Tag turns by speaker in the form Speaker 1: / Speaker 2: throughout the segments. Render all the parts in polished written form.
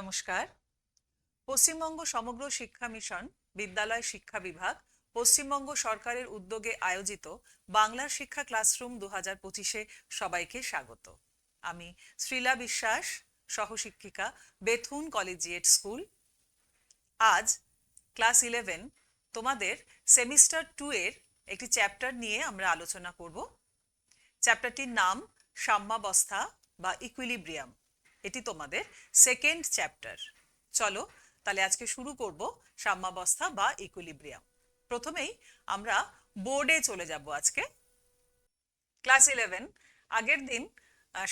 Speaker 1: নমস্কার। পশ্চিমবঙ্গ সমগ্র শিক্ষা মিশন বিদ্যালয় শিক্ষা বিভাগ পশ্চিমবঙ্গ সরকারের উদ্যোগে আয়োজিত বাংলার শিক্ষা ক্লাসরুম 2025-এ সবাইকে স্বাগত। আমি শ্রীলা বিশ্বাস, সহশিক্ষিকা, বেথুন কলেজিয়েট স্কুল। আজ ক্লাস 11 তোমাদের সেমিস্টার 2 এর একটি চ্যাপ্টার নিয়ে আমরা আলোচনা করব। চ্যাপ্টারটির নাম সাম্যাবস্থা বা ইকুইলিব্রিয়াম। এটি তোমাদের সেকেন্ড চ্যাপ্টার। চলো তাহলে আজকে শুরু করব সাম্যাবস্থা বা ইকুইলিব্রিয়াম। প্রথমেই আমরা বোর্ডে চলে যাব। আজকে ক্লাস 11 আগের দিন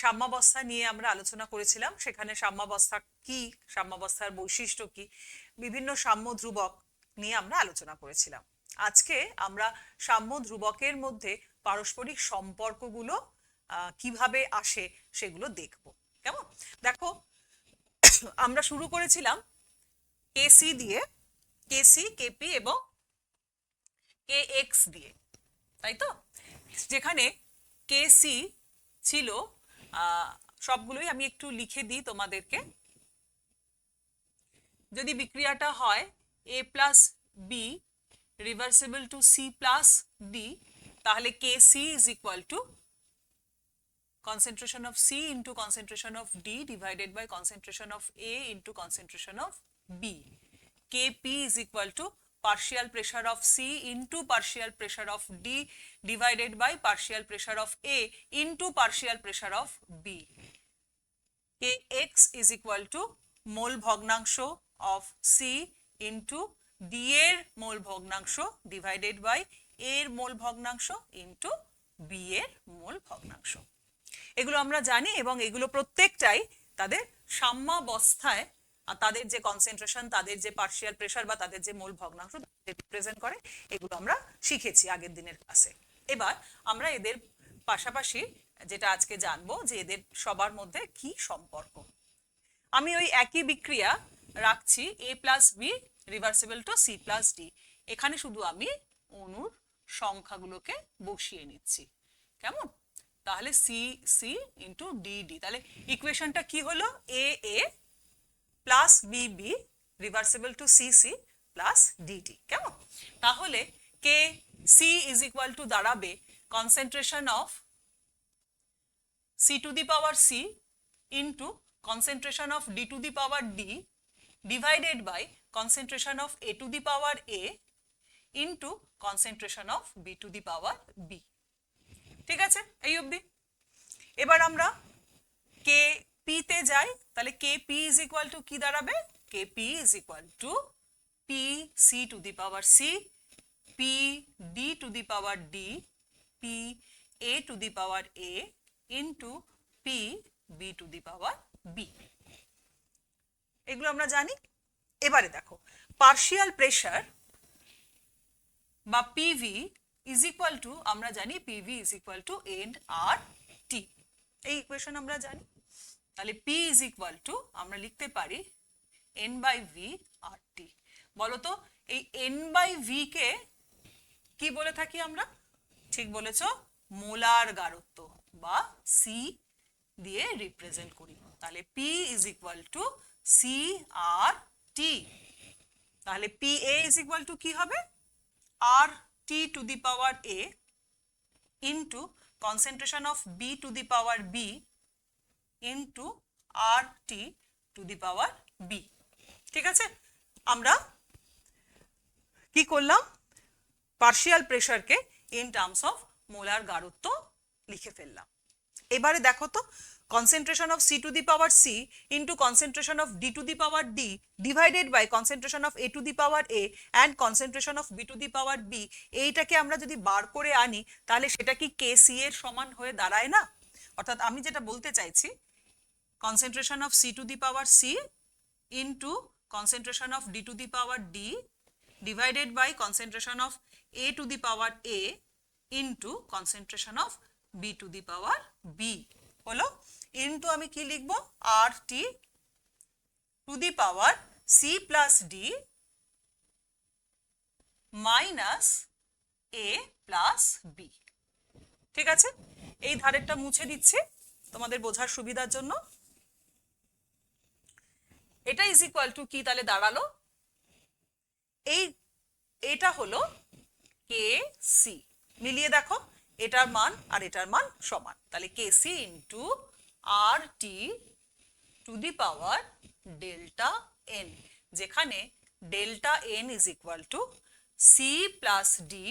Speaker 1: সাম্যাবস্থা নিয়ে আমরা আলোচনা করেছিলাম। সেখানে সাম্যাবস্থা কি, সাম্যাবস্থার বৈশিষ্ট্য কি, বিভিন্ন সাম্য ধ্রুবক নিয়ে আমরা আলোচনা করেছিলাম। আজকে আমরা সাম্য ধ্রুবকের মধ্যে পারস্পরিক সম্পর্কগুলো কিভাবে আসে সেগুলো দেখব। কেমন? দেখো, আমরা শুরু করেছিলাম কেসি দিয়ে, কেসি, কেপি এবং কে এক্স দিয়ে, তাই তো? যেখানে কেসি ছিল, সবগুলোই আমি একটু লিখে দিই তোমাদেরকে। যদি বিক্রিয়াটা হয় A plus B reversible to C plus D, তাহলে K C is equal to concentration of C into concentration of D divided by concentration of A into concentration of B. Kp is equal to partial pressure of C into partial pressure of D divided by partial pressure of A into partial pressure of B. Kx is equal to মোল ভগ্নাংশ of C into D এর মোল ভগ্নাংশ divided by A এর মোল ভগ্নাংশ into B এর মোল ভগ্নাংশ। এগুলো আমরা জানি এবং এগুলো প্রত্যেকটাই তাদের সাম্যাবস্থায় তাদের যে কনসেন্ট্রেশন, তাদের যে পার্শিয়াল প্রেসার বা তাদের যে মোল ভগ্নাংশ রিপ্রেজেন্ট করে, এগুলো আমরা শিখেছি আগের দিনের ক্লাসে। এবার আমরা এদের পাশাপাশি যেটা আজকে জানবো যে এদের সবার মধ্যে কি সম্পর্ক। আমি ওই একই বিক্রিয়া রাখছি A plus B reversible to C plus D. এখানে শুধু আমি অণুর সংখ্যাগুলোকে বসিয়ে নিচ্ছি। কেমন? তাহলে C C into D D, তাহলে ইকুয়েশনটা কি হলো? A A plus B B reversible to C C plus D D. কেমন? তাহলে K C is equal to দাঁড়াবে concentration of C to the power C into concentration of d to the power d divided by concentration of a to the power a into concentration of b to the power b। ঠিক আছে, এই অবধি। এবার আমরা K P তে যাই। তাহলে K P is equal to কি দাঁড়াবে? K P is equal to P C to the power C, P D to the power D, P A to the power A into P B to the power B. এগুলো আমরা জানি। এবারে দেখো, partial pressure বা PV is equal to, আমরা জানি PV is equal to N R T. এই equation আমরা জানি। তাহলে পি ইজ ইকুয়াল টু আমরা লিখতে পারি এন বাই ভি আর টি। বলতো এই এন বাই ভি কে কি বলে থাকি আমরা? ঠিক বলেছ, মোলার গারত্ব বা সি দিয়ে রিপ্রেজেন্ট করি। তাহলে P is equal to C R T. তাহলে P A is equal to কি হবে? R T to the power A into concentration of B to the power B into R T to the power B. ঠিক আছে, আমরা কি করলাম? Partial প্রেসারকে in terms of molar গারত্ব লিখে ফেললাম। এবারে দেখো তো, concentration of C to the power C into concentration of D to the power D divided by concentration of A to the power A and concentration of B to the power B, এইটাকে আমরা যদি বার করে আনি তাহলে সেটা কি KC এর সমান হয়ে দাঁড়ায় না? অর্থাৎ আমি যেটা বলতে চাইছি, concentration of C to the power C into concentration of D to the power D divided by concentration of A to the power A into concentration of B to the power B হলো। Into আমি কি লিখবো? R T to the power C plus D minus A plus B. ঠিক আছে, এই ধারেরটা মুছে দিচ্ছি তোমাদের বোঝার সুবিধার জন্য। এটা ইজ ইকুয়াল টু কি তাহলে দাঁড়ালো, এটা হলো কে সি, মিলিয়ে দেখো এটার মান আর এটার মান সমান, তাহলে K C into R T to the power delta N, যেখানে delta N is equal to C plus D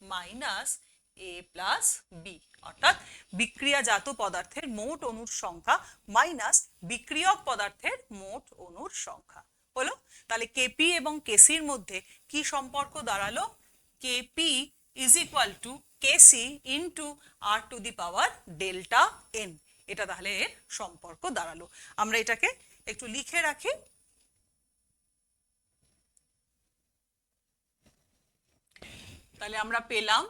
Speaker 1: minus A plus B, অর্থাৎ বিক্রিয়াজাত পদার্থের মোট অণুর সংখ্যা মাইনাস বিক্রিয়ক পদার্থের মোট অণুর সংখ্যা হলো। তাহলে কেপি এবং কেসির মধ্যে কি সম্পর্ক দাঁড়ালো, KP is equal to KC into R to the power delta N, এটা তাহলে এর সম্পর্ক দাঁড়ালো। আমরা এটাকে একটু লিখে রাখি, তাহলে আমরা পেলাম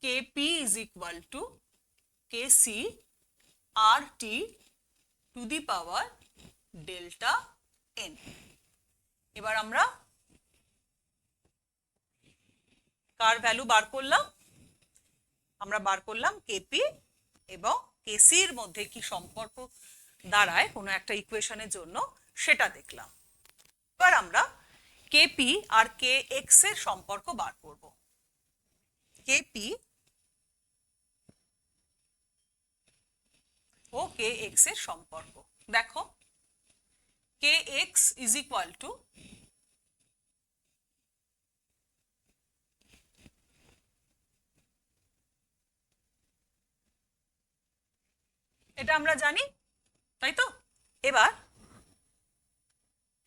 Speaker 1: KP is equal to KC R T to the power delta N. এবার আমরা কার ভ্যালু বার করলাম, আমরা বার করলাম কেপি এবং কেসির মধ্যে কি সম্পর্ক দাঁড়ায় কোনো একটা ইকুয়েশনের জন্য সেটা দেখলাম। এবার আমরা কেপি আর কে এক্স এর সম্পর্ক বার করব। কেপি ও কে এক্স এর সম্পর্ক দেখো, কে এক্স ইজ ইকুয়াল টু এটা আমরা জানি, তাই তো। এবার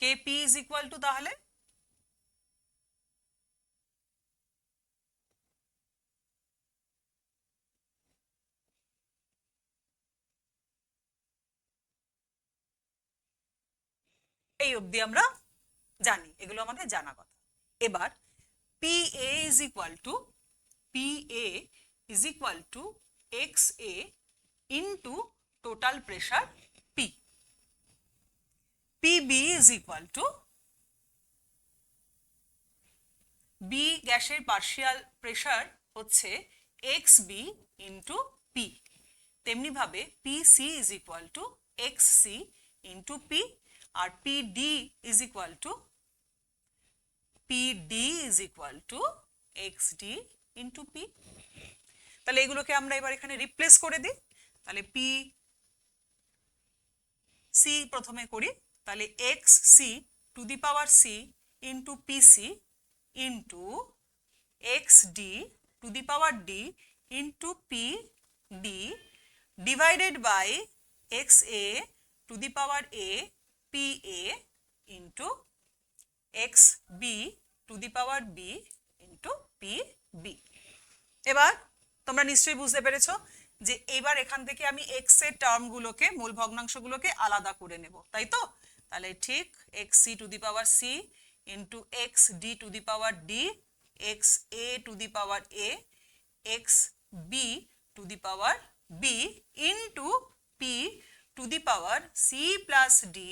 Speaker 1: কেপি ইজ ইকুয়াল টু তাহলে এই অবধি আমরা জানি, এগুলো আমাদের জানা কথা। এবার P A is equal to X A into total pressure P, PB is equal to B গ্যাসের পার্শিয়াল প্রেশার হচ্ছে এক্স বি ইন্টু পি, তেমনি ভাবে P C is equal to X C into P, আর P D is equal to X D into P. তাহলে এগুলোকে আমরা এবার এখানে রিপ্লেস করে দিই, তাহলে পি সি প্রথমে করি, তাহলে X C to the power C into P C into X D to the power D into P D divided by X A to the power A P A into X B to the power B into P B. এবার তোমরা নিশ্চয়ই বুঝতে পেরেছো যে এবার এখান থেকে আমি এক্স এর টার্মগুলোকে, মূল ভগ্নাংশগুলোকে আলাদা করে নেব, তাই তো। তাহলে ঠিক X C to the power C into X D to the power D, X A to the power A, X B to the power B into P to the power C plus D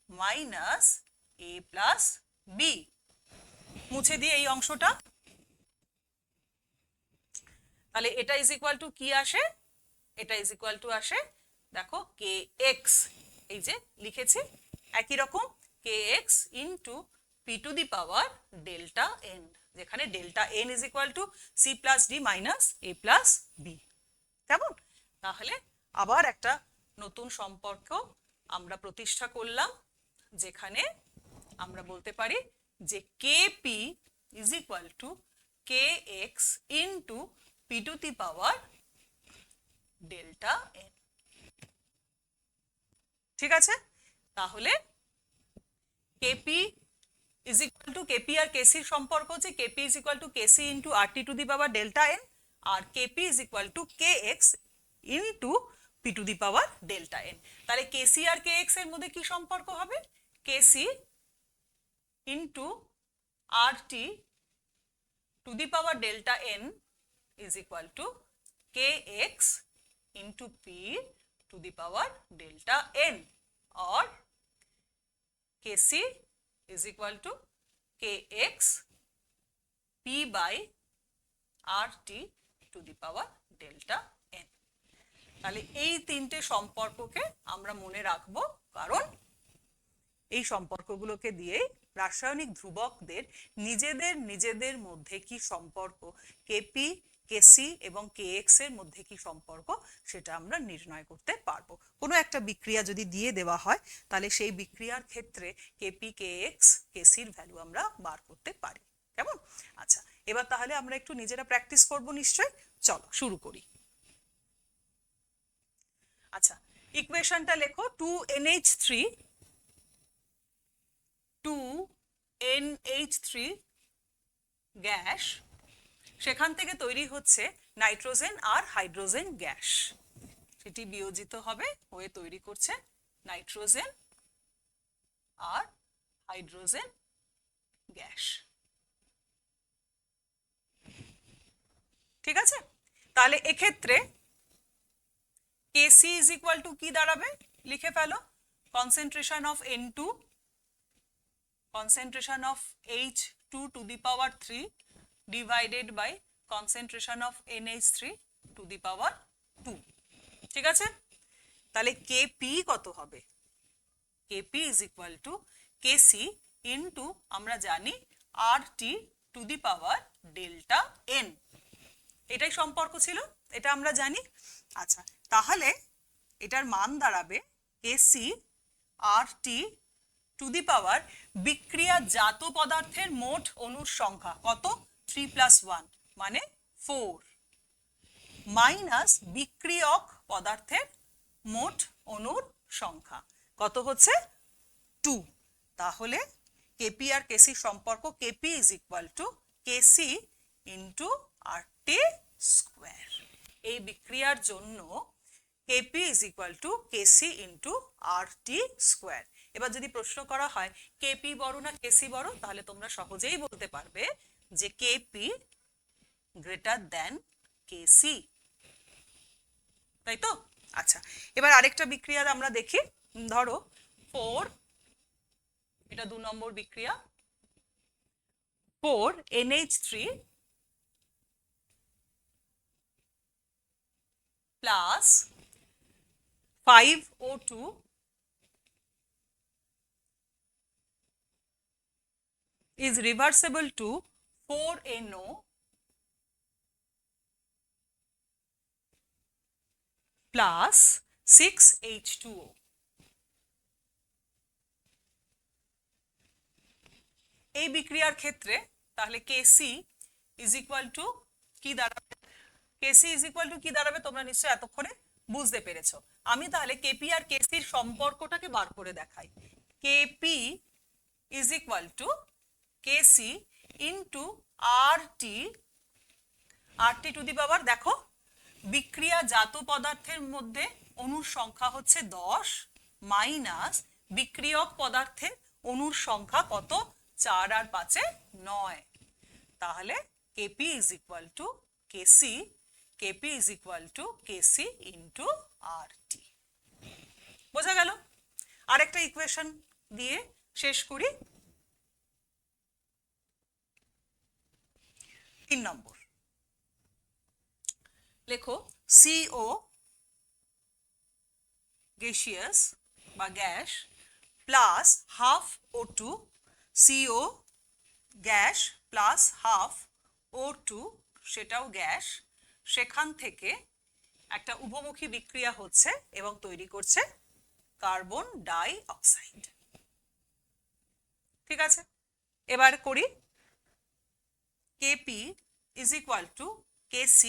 Speaker 1: minus A plus B. মুছে দিয়ে এই অংশটা, তাহলে এটা is equal to কি আসে, এটা is equal two আসে দেখো কে এক্স, এই যে লিখেছি একই রকম K X into P to the power delta N, যেখানে delta N is equal to C plus D minus A plus B. কেমন? তাহলে আবার একটা নতুন সম্পর্ক আমরা প্রতিষ্ঠা করলাম, যেখানে আমরা বলতে পারি যে K P is equal to K X into P to the power delta N. ঠিক আছে, তাহলে KP is equal to Kp আর কেসির সম্পর্ক হচ্ছে Kp is equal to KC into R T to the power delta N, আর Kp is equal to K X into P to the power delta N. তাহলে Kc আর কে x এর মধ্যে কি সম্পর্ক হবে, Kc into R T to the power delta N is equal to kx into p to the power delta n, or kc is equal to kx p by rt to the power delta n। তাহলে এই তিনটে সম্পর্ককে আমরা মনে রাখবো, কারণ এই সম্পর্কগুলোকে দিয়ে রাসায়নিক ধ্রুবকদের নিজেদের মধ্যে কি সম্পর্ক, কেপি, কেসি এবং কেএক্স এর মধ্যে কি সম্পর্ক, সেটা আমরা নির্ণয় করতে পারবো। কোনো একটা বিক্রিয়া যদি দিয়ে দেওয়া হয় তাহলে সেই বিক্রিয়ার ক্ষেত্রে কেপি, কেএক্স, কেসির ভ্যালু আমরা বার করতে পারি। কেমন? আচ্ছা, এবার তাহলে আমরা একটু নিজেরা প্র্যাকটিস করব নিশ্চয়। চলো শুরু করি। আচ্ছা, ইকুয়েশনটা লেখো, 2NH3 গ্যাস, সেখান থেকে তৈরি হচ্ছে নাইট্রোজেন আর হাইড্রোজেন গ্যাস। সেটি বিয়োজিত হবে হয়ে তৈরি করছে নাইট্রোজেন আর হাইড্রোজেন গ্যাস। ঠিক আছে, তাহলে এক্ষেত্রে Kc ইজ ইকুয়াল টু কি দাঁড়াবে, লিখে ফেলো, concentration of N2, concentration of H2 to the power 3 divided by concentration of NH3 to the power 2। ঠিক আছে, তাহলে Kp কত হবে? Kp is equal to Kc into আমরা জানি RT to the power delta N। এটাই সম্পর্ক ছিল, এটা আমরা জানি। আচ্ছা, তাহলে এটার মান দাঁড়াবে Kc RT টু দি পাওয়ার বিক্রিয়াজাত পদার্থের মোট অণুর সংখ্যা কত, 3 + 1 মানে 4, মাইনাস বিক্রিয়ক পদার্থের মোট অণুর সংখ্যা কত হচ্ছে 2। তাহলে কেপি আর কেসি সম্পর্ক, KP is equal to KC into RT square. এই বিক্রিয়ার জন্য KP is equal to KC into RT square. এবার যদি প্রশ্ন করা হয় কেপি বড় না কেসি বড়, তাহলে তোমরা সহজেই বলতে পারবে যে কেপি গ্রেটার দ্যান কেসি, তাই তো? আচ্ছা, এবার আরেকটা বিক্রিয়া আমরা দেখি। ধরো 4, এটা 2 নম্বর বিক্রিয়া, 4NH3 plus 5O2 is reversible to 4NO plus 6H2O। এই বিক্রিয়ার ক্ষেত্রে তাহলে Kc is equal to কি দাঁড়াবে? Kc is equal to কি দাঁড়াবে তোমরা নিশ্চয়ই এতক্ষণে বুঝতে পেরেছো। আমি তাহলে কেপি আর কেসির সম্পর্কটাকে বার করে দেখাই। Kp is equal to Kc into RT, RT to the power, দেখো বিক্রিয়াজাত পদার্থের মধ্যে অণুর সংখ্যা হচ্ছে 10 মাইনাস বিক্রিয়ক পদার্থের অণুর সংখ্যা কত, 4 আর 5 9। তাহলে KP is equal to KC, KP is equal to KC into RT। বোঝা গেল? আরেকটা ইকুয়েশন দিয়ে শেষ করি। 3 নম্বর লেখো, CO গ্যাসিয়াস বা gas plus half O2, CO gas plus half O2 সেটাও গ্যাস, সেখান থেকে একটা উভমুখী বিক্রিয়া হচ্ছে এবং তৈরি করছে কার্বন ডাই অক্সাইড। ঠিক আছে, এবার করি। Kp is equal to Kc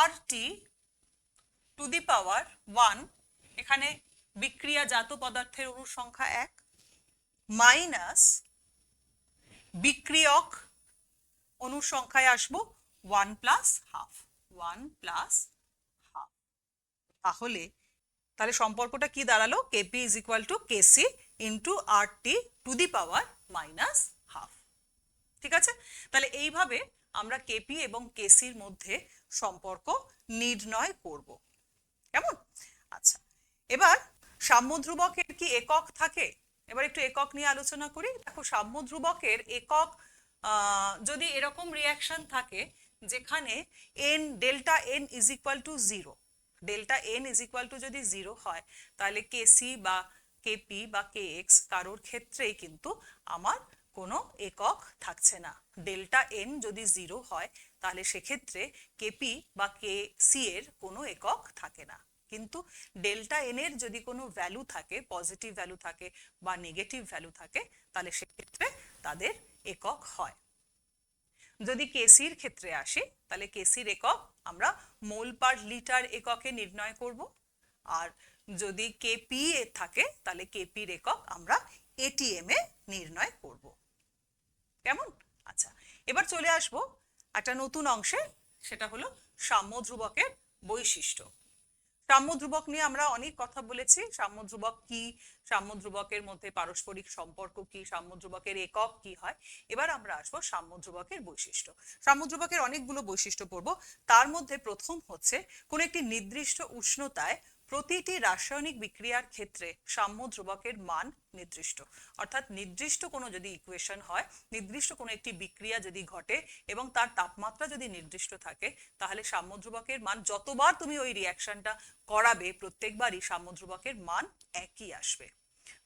Speaker 1: RT to the power 1, এখানে বিক্রিয়াজাত পদার্থের অণুর সংখ্যা 1 মাইনাস বিক্রিয়ক অণুর সংখ্যায় আসবো 1 প্লাস হাফ, 1 প্লাস হাফ। তাহলে সম্পর্কটা কি দাঁড়ালো? Kp is equal to Kc into RT to the power minus half. ঠিক আছে, তাহলে এইভাবে আমরা কেপি এবং কেসির মধ্যে সম্পর্ক নির্ণয় করব। কেমন? আচ্ছা, এবার সাম্য ধ্রুবকের কি একক থাকে? এবার একটু একক নিয়ে আলোচনা করি। দেখো, সাম্য ধ্রুবকের একক যদি এরকম রিঅ্যাকশন থাকে যেখানে delta N is equal two 0, delta N is equal two যদি 0 হয় তাহলে কেসি বা কেপি বা কেএক্স কারোর ক্ষেত্রেই কিন্তু আমার কোনো একক থাকছে না। ডেল্টা এন যদি 0 হয় তাহলে সেক্ষেত্রে কেপি বা কে সি এর কোনো একক থাকে না। কিন্তু ডেল্টা এন এর যদি কোনো ভ্যালু থাকে, পজিটিভ ভ্যালু থাকে বা নেগেটিভ ভ্যালু থাকে, তাহলে সেক্ষেত্রে তাদের একক হয়। যদি কেসির ক্ষেত্রে আসি তাহলে কেসির একক আমরা মোল পার লিটার এককে নির্ণয় করব। আর যদি কেপি এ থাকে তাহলে কেপির একক আমরা এটিএম এ নির্ণয় করব। কেমন? আচ্ছা, এবার চলে আসবো একটা নতুন অংশে, সেটা হলো সাম্য ধ্রুবকের বৈশিষ্ট্য। সাম্য ধ্রুবক নিয়ে আমরা অনেক কথা বলেছি। সাম্য ধ্রুবক কি, সাম্য ধ্রুবকের মধ্যে পারস্পরিক সম্পর্ক কি, সাম্য ধ্রুবকের একক কি হয়। এবার আমরা আসবো সাম্য ধ্রুবকের বৈশিষ্ট্য। সাম্য ধ্রুবকের অনেকগুলো বৈশিষ্ট্য পড়বো। তার মধ্যে প্রথম হচ্ছে কোন একটি নির্দিষ্ট উষ্ণতায় প্রতিটি রাসায়নিক বিক্রিয়ার ক্ষেত্রে সাম্য ধ্রুবকের মান নির্দিষ্ট। অর্থাৎ নির্দিষ্ট কোনো যদি ইকুয়েশন হয়, নির্দিষ্ট কোনো একটি বিক্রিয়া যদি ঘটে এবং তার তাপমাত্রা যদি নির্দিষ্ট থাকে, তাহলে সাম্য ধ্রুবকের মান যতবার তুমি ওই রিয়াকশনটা করাবে প্রত্যেকবারই সাম্য ধ্রুবকের মান একই আসবে।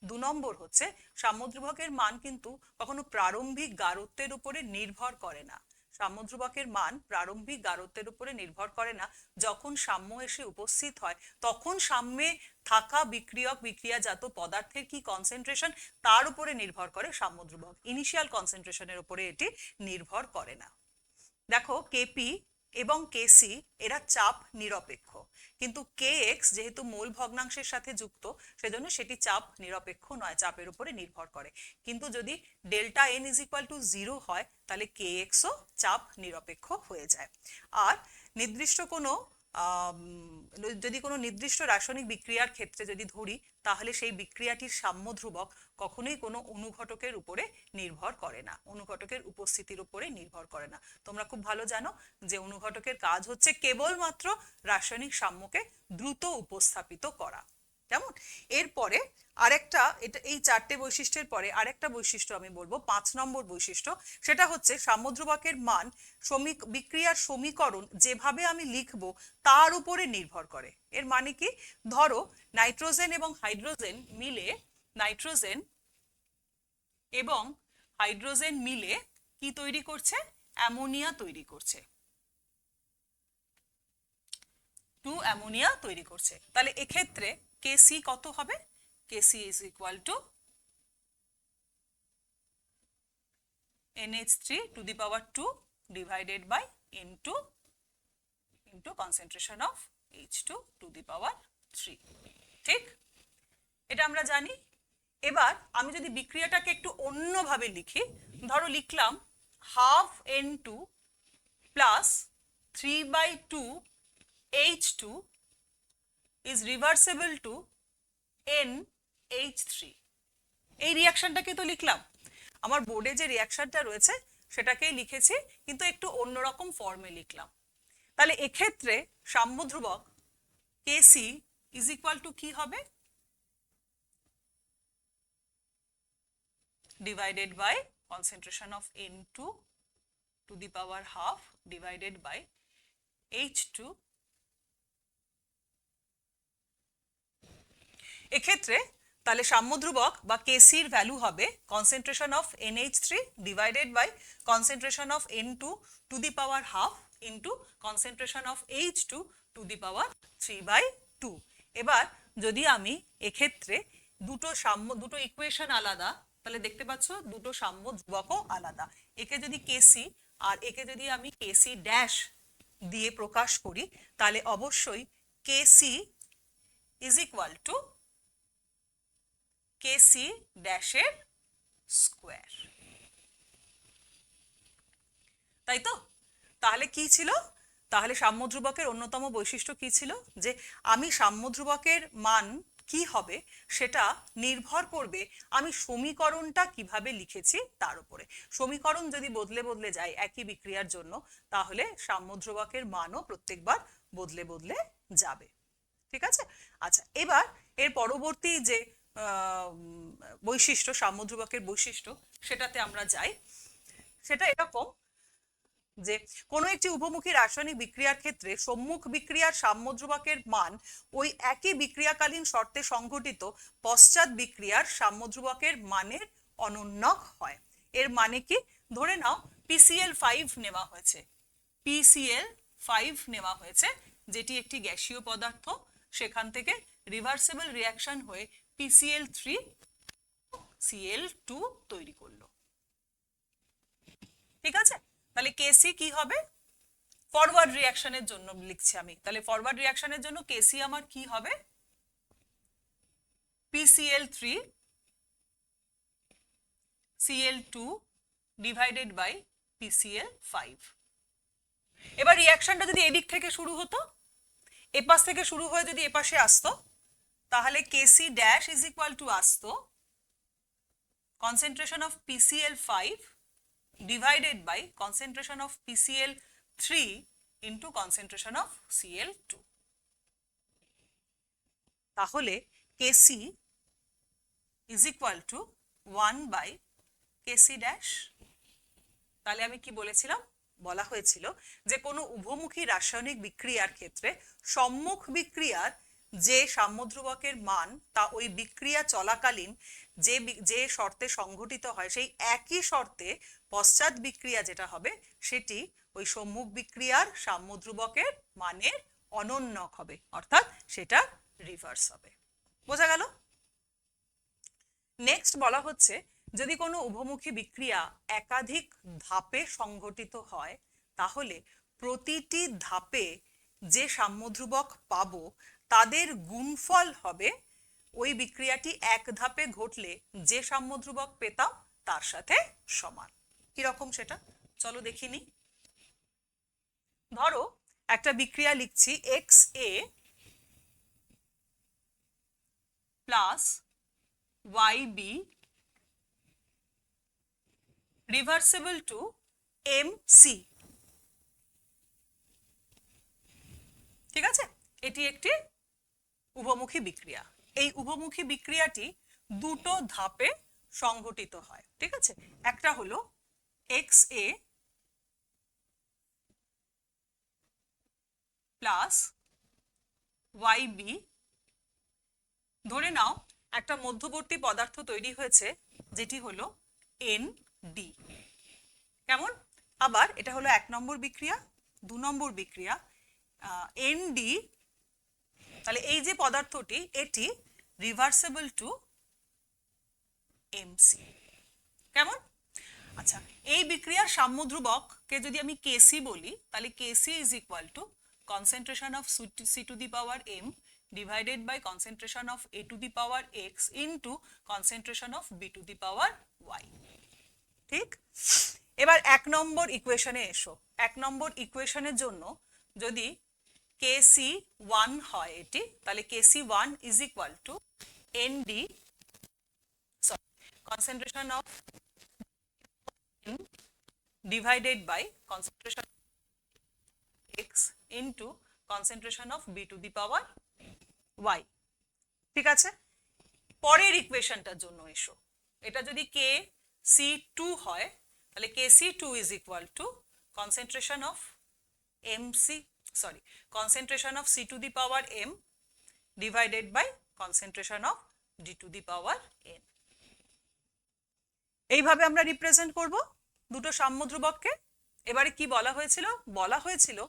Speaker 1: 2 নম্বর হচ্ছে সাম্য ধ্রুবকের মান কিন্তু কখনো প্রারম্ভিক গাঢ়ত্বের উপরে নির্ভর করে না। সাম্য ধ্রুবকের মান প্রারম্ভিক গাঢ়ত্বের উপরে নির্ভর করে না। যখন সাম্য এসে উপস্থিত হয় তখন সাম্যে থাকা বিক্রিয়ক বিক্রিয়াজাত পদার্থের কি কনসেন্ট্রেশন তার উপরে নির্ভর করে সাম্য ধ্রুবক। ইনিশিয়াল কনসেন্ট্রেশনের উপরে এটি নির্ভর করে না। দেখো কেপি এবং কেসি এরা চাপ নিরপেক্ষ, কিন্তু কেএক্স যেহেতু মোল ভগ্নাংশের সাথে যুক্ত সেজন্য সেটি চাপ নিরপেক্ষ নয়, চাপের উপরে নির্ভর করে। কিন্তু যদি delta N is equal two 0 হয় তাহলে কেএক্সও চাপ নিরপেক্ষ হয়ে যায়। আর নির্দিষ্ট কোনো যদি কোনো নির্দিষ্ট রাসায়নিক বিক্রিয়ার ক্ষেত্রে যদি ধরি তাহলে সেই বিক্রিয়াটির সাম্য ধ্রুবক কখনোই কোনো অনুঘটকের উপরে নির্ভর করে না, অনুঘটকের উপস্থিতির উপরে নির্ভর করে না। তোমরা খুব ভালো জানো যে অনুঘটকের কাজ হচ্ছে কেবলমাত্র রাসায়নিক সাম্যকে দ্রুত উপস্থাপিত করা। কেমন? এরপরে আরেকটা, এটা এই 4টে বৈশিষ্ট্যের পরে আরেকটা বৈশিষ্ট্য আমি বলবো, 5 নম্বর বৈশিষ্ট্য, সেটা হচ্ছে সাম্য ধ্রুবকের মান বিক্রিয়ার সমীকরণ যেভাবে আমি লিখব তার উপরে নির্ভর করে। এর মানে কি? ধরো নাইট্রোজেন এবং হাইড্রোজেন মিলে, নাইট্রোজেন এবং হাইড্রোজেন মিলে কি তৈরি করছে? অ্যামোনিয়া তৈরি করছে, 2 অ্যামোনিয়া তৈরি করছে। তাহলে এক্ষেত্রে কেসি কত হবে? Kc is equal to NH3 to the power 2 divided by into concentration of H2 to the power 3। ঠিক, এটা আমরা জানি। এবার আমি যদি বিক্রিয়াটাকে একটু অন্যভাবে লিখি, ধরো লিখলাম half N2 plus 3/2 H2 is reversible to NH3। এই রিয়াকশনটাকে তো লিখলাম, আমার বোর্ডে যে রিয়াকশনটা রয়েছে সেটাকেই লিখেছি, কিন্তু একটু অন্যরকম ফর্মে লিখলাম। তাহলে এক্ষেত্রে সাম্য ধ্রুবক কেসি ইজ ইকুয়াল টু কি হবে? Divided by concentration of N2 to the power half divided by H2। এক্ষেত্রে তাহলে সাম্য ধ্রুবক বা কেসির ভ্যালু হবে concentration of NH3 divided by concentration of N2 to the power half into concentration of H2 to the power 3/2। এবার যদি আমি এক্ষেত্রে দুটো ইকুয়েশন আলাদা, তাহলে দেখতে পাচ্ছ দুটো সাম্য ধ্রুবকও আলাদা। একে যদি কেসি আর একে যদি আমি কেসি ড্যাশ দিয়ে প্রকাশ করি তাহলে অবশ্যই কেসি ইজ ইকুয়াল টু কেসি ড্যাশের স্কোয়ার, তাই তো? তাহলে কি ছিল? তাহলে সাম্য ধ্রুবকের অন্যতম বৈশিষ্ট্য কি ছিল? যে আমি সাম্য ধ্রুবকের মান কি হবে সেটা নির্ভর করবে আমি সমীকরণটা কিভাবে লিখেছি তার উপরে। সমীকরণ যদি বদলে বদলে যায় একই বিক্রিয়ার জন্য তাহলে সাম্য ধ্রুবকের মানও প্রত্যেকবার বদলে বদলে যাবে। ঠিক আছে? আচ্ছা, এবার এর পরবর্তী যে বৈশিষ্ট্য, সাম্য ধ্রুবকের বৈশিষ্ট্য, সেটাতে আমরা যাই। সেটা এরকম, যে কোনো একটি উভমুখী রাসায়নিক বিক্রিয়ার ক্ষেত্রে সম্মুখ বিক্রিয়ার সাম্য ধ্রুবকের মান ওই একই বিক্রিয়াকালীন শর্তে সংঘটিত পশ্চাৎ বিক্রিয়ার সাম্য ধ্রুবকের মানের অনন্যক হয়। এর মানে কি? ধরে নাও PCl5 নেওয়া হয়েছে, PCl5 নেওয়া হয়েছে, যেটি একটি গ্যাসীয় পদার্থ, সেখান থেকে রিভার্সিবল রিঅ্যাকশন হয়ে PCl3 Cl2 তৈরি করলো। ঠিক আছে, তাহলে Kc কি হবে? ফরওয়ার্ড রিঅ্যাকশনের জন্য লিখছি আমি, তাহলে ফরওয়ার্ড রিঅ্যাকশনের জন্য Kc আমার কি হবে? PCl3 Cl2 divided by PCl5। এবার রিঅ্যাকশনটা যদি এদিক থেকে শুরু হতো, এপাশ থেকে শুরু হয়ে যদি এপাশে আসতো, তাহলে Kc dash is equal two আসতো concentration of PCl5 divided by concentration of PCl3 into concentration of Cl2। তাহলে Kc is equal to 1 by Kc dash। তাহলে আমি কি বলেছিলাম? বলা হয়েছিল যে কোনো উভমুখী রাসায়নিক বিক্রিয়ার ক্ষেত্রে সম্মুখ বিক্রিয়ার যে সাম্য ধ্রুবকের মান তা ওই বিক্রিয়া চলাকালীন যে শর্তে সংঘটিত হয় সেই একই শর্তে পশ্চাৎ বিক্রিয়া যেটা হবে সেটি ওই সম্মুখ বিক্রিয়ার সাম্য ধ্রুবকের মানের অনন্যক হবে, অর্থাৎ সেটা রিভার্স হবে। বোঝা গেল? নেক্সট বলা হচ্ছে যদি কোনো উভমুখী বিক্রিয়া একাধিক ধাপে সংঘটিত হয় তাহলে প্রতিটি ধাপে যে সাম্য ধ্রুবক পাবো তাদের গুণফল হবে ওই বিক্রিয়াটি এক ধাপে ঘটলে যে সাম্য ধ্রুবক পেতাম তার সাথে সমান। কিরকম সেটা চলো দেখিনি। ধরো একটা বিক্রিয়া লিখছি XA plus YB reversible to MC। ঠিক আছে, এটি একটি উভমুখী বিক্রিয়া। এই উভমুখী বিক্রিয়াটি দুটো ধাপে সংঘটিত হয়। ঠিক আছে, একটা হলো XA প্লাস YB। ধরে নাও একটা মধ্যবর্তী পদার্থ তৈরি হয়েছে যেটি হলো ND। কেমন? আবার এটা হলো 1 নম্বর বিক্রিয়া। 2 নম্বর বিক্রিয়া ND, তাহলে এই যে পদার্থটি এটি রিভার্সিবল টু MC। কেমন? আচ্ছা, এই বিক্রিয়ার সাম্য ধ্রুবককে যদি আমি Kc বলি তাহলে Kc is equal to concentration of C two the power M divided by concentration of A to the power X into concentration of B to the power Y। ঠিক, এবার 1 নম্বর ইকুয়েশনে এসো। 1 নম্বর ইকুয়েশনের জন্য যদি Kc1 হয় এটি, তাহলে Kc1 is equal to ND, concentration of M divided by concentration of X into concentration of B to the power Y। ঠিক আছে, পরের ইকুয়েশনটার জন্য এসো। এটা যদি Kc2 হয় তাহলে Kc2 is equal to concentration of concentration of C to the power M divided by concentration of D to the power N। এইভাবে আমরা রিপ্রেজেন্ট করব দুটো সাম্য ধ্রুবককে। এবারে কি বলা হয়েছিল? বলা হয়েছিল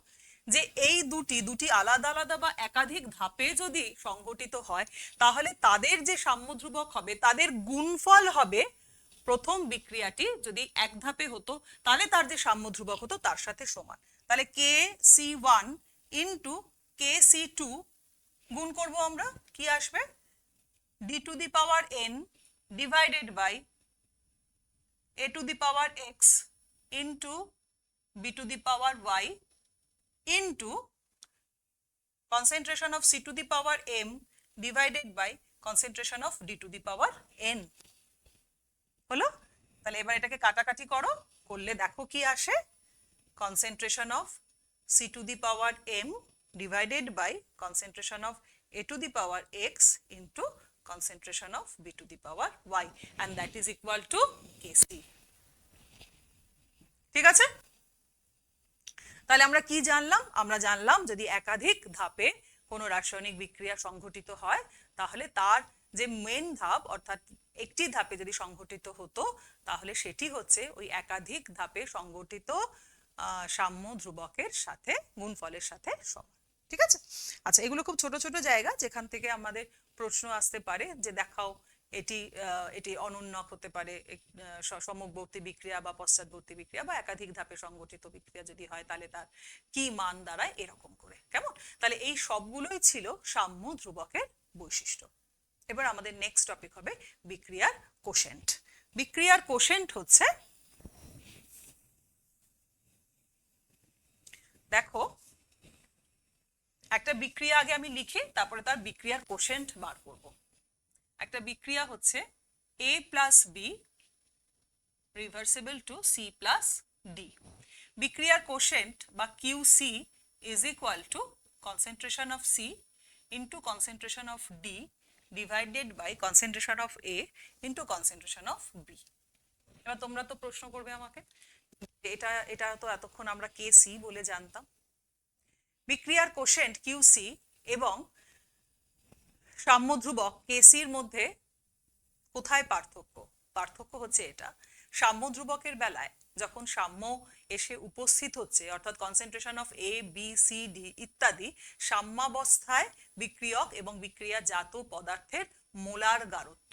Speaker 1: যে এই দুটি আলাদা আলাদা বা একাধিক ধাপে যদি সংঘটিত হয় তাহলে তাদের যে সাম্য ধ্রুবক হবে তাদের গুণফল হবে প্রথম বিক্রিয়াটি যদি এক ধাপে হতো তাহলে তার যে সাম্য ধ্রুবক হতো তার সাথে সমান। তাহলে Kc1 ইন্টু Kc2 গুণ করব আমরা, কি আসবে? D to the power N divided by A to the power X into B to the power Y into concentration of C to the power M divided by concentration of D to the power N। হলো? তাহলে এবার এটাকে কাটাকাটি করো, করলে দেখো কি আসে? concentration of C to the power M divided by concentration of A to the power X into concentration of B to the power Y, and that is equal to Kc। ঠিক আছে? তাহলে আমরা কি জানলাম? আমরা জানলাম যদি একাধিক ধাপে কোনো রাসায়নিক বিক্রিয়া সংঘটিত হয় তাহলে তার যে মেন ধাপ অর্থাৎ একটি ধাপে যদি সংঘটিত হতো তাহলে সেটি হচ্ছে ওই একাধিক ধাপে সংঘটিত সাম্য ধ্রুবকের সাথে গুণফলের সাথে সমান। ঠিক আছে? আচ্ছা, এগুলো খুব ছোট ছোট জায়গা যেখান থেকে আমাদের প্রশ্ন আসতে পারে যে দেখাও এটি অনুন্নক হতে পারে, সম্মুখবর্তী বিক্রিয়া বা পশ্চাৎবর্তী বিক্রিয়া বা একাধিক ধাপে সংঘটিত বিক্রিয়া যদি হয় তাহলে তার কি মান দাঁড়ায় এরকম করে। কেমন? তাহলে এই সবগুলোই ছিল সাম্য ধ্রুবকের বৈশিষ্ট্য। এবার আমাদের নেক্সট টপিক হবে বিক্রিয়ার কোশেন্ট। বিক্রিয়ার কোশেন্ট হচ্ছে, দেখো একটা বিক্রিয়া আগে আমি লিখি তারপরে তার বিক্রিয়ার কোশেন্ট বার করব। একটা বিক্রিয়া হচ্ছে A plus B reversible to C plus D. বিক্রিয়ার কোশেন্ট বা QC is equal to concentration of C into concentration of D divided by concentration of A into concentration of B. এবার তোমরা তো প্রশ্ন করবে আমাকে, এটা তো এতক্ষণ আমরা KC বলে জানতাম। বিক্রিয়ার কোশেন্ট QC এবং সাম্য ধ্রুবক KCর মধ্যে কোথায় পার্থক্য? পার্থক্য হচ্ছে এটা, সাম্য ধ্রুবকের বেলায় যখন সাম্য এসে উপস্থিত হচ্ছে অর্থাৎ concentration of A B C D ইত্যাদি সাম্যাবস্থায় বিক্রিয়ক এবং বিক্রিয়াজাত পদার্থের মোলার গাঢ়ত্ব,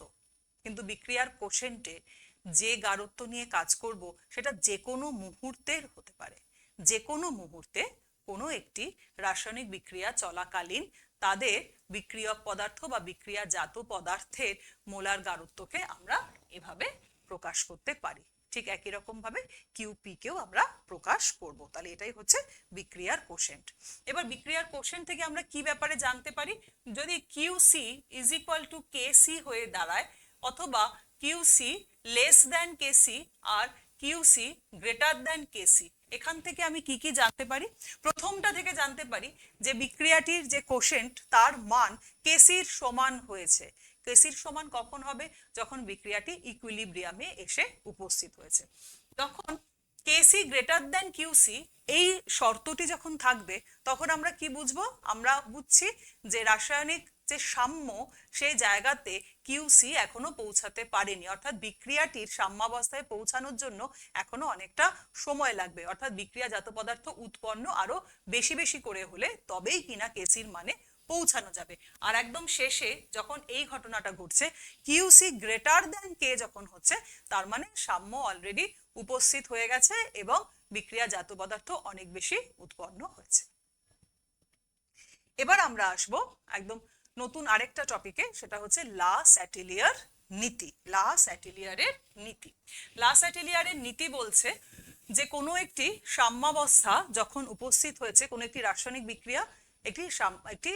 Speaker 1: কিন্তু বিক্রিয়ার কোশেন্টে যে গাঢ়ত্ব নিয়ে কাজ করব সেটা যে কোনো মুহূর্তের হতে পারে। যে কোনো মুহূর্তে কোনো একটি রাসায়নিক বিক্রিয়া চলাকালীন তাদের বিক্রিয়ক পদার্থ বা বিক্রিয়াজাত পদার্থের মোলার গাঢ়ত্বকে আমরা এভাবে প্রকাশ করতে পারি। ঠিক একই রকম ভাবে কিউপি কেও আমরা প্রকাশ করব। তাহলে এটাই হচ্ছে বিক্রিয়ার কোশেন্ট। এবার বিক্রিয়ার কোশেন্ট থেকে আমরা কি ব্যাপারে জানতে পারি? যদি QC is equal to KC হয়ে দাঁড়ায় অথবা কিউসি লেস দ্যান কেসি আর কিউসি গ্রেটার দ্যান কেসি, এখান থেকে আমি কি কি জানতে পারি? প্রথমটা থেকে জানতে পারি যে বিক্রিয়াটির যে কোশেন্ট তার মান কেসির সমান হয়েছে। কেসির সমান কখন হবে? যখন বিক্রিয়াটি ইকুইলিব্রিয়ামে এসে উপস্থিত হয়েছে। তখন কেসি গ্রেটার দ্যান কিউসি এই শর্তটি যখন থাকবে তখন আমরা কি বুঝবো? আমরা বুঝছি যে রাসায়নিক যে সাম্য সেই জায়গাতে কিউসি এখনো পৌঁছাতে পারেনি, অর্থাৎ বিক্রিয়াটির সাম্যাবস্থায় পৌঁছানোর জন্য এখনো অনেকটা সময় লাগবে, অর্থাৎ বিক্রিয়াজাত পদার্থ উৎপন্ন আরো বেশি বেশি করে হলে তবেই কিনা কেসির মানে পৌঁছানো যাবে। আর একদম শেষে যখন এই ঘটনাটা ঘটছে কিউসি গ্রেটার দ্যান কে যখন হচ্ছে তার মানে সাম্য অলরেডি উপস্থিত হয়ে গেছে এবং বিক্রিয়াজাত পদার্থ অনেক বেশি উৎপন্ন হয়েছে। এবার আমরা আসব একদম নতুন আরেকটা টপিকে, সেটা হচ্ছে লা স্যাটেলিয়ার নীতি। লা স্যাটেলিয়ারের নীতি। লা স্যাটেলিয়ারের নীতি বলছে যে কোনো একটি সাম্যাবস্থা যখন উপস্থিত হয়েছে, কোনো একটি রাসায়নিক বিক্রিয়া একটি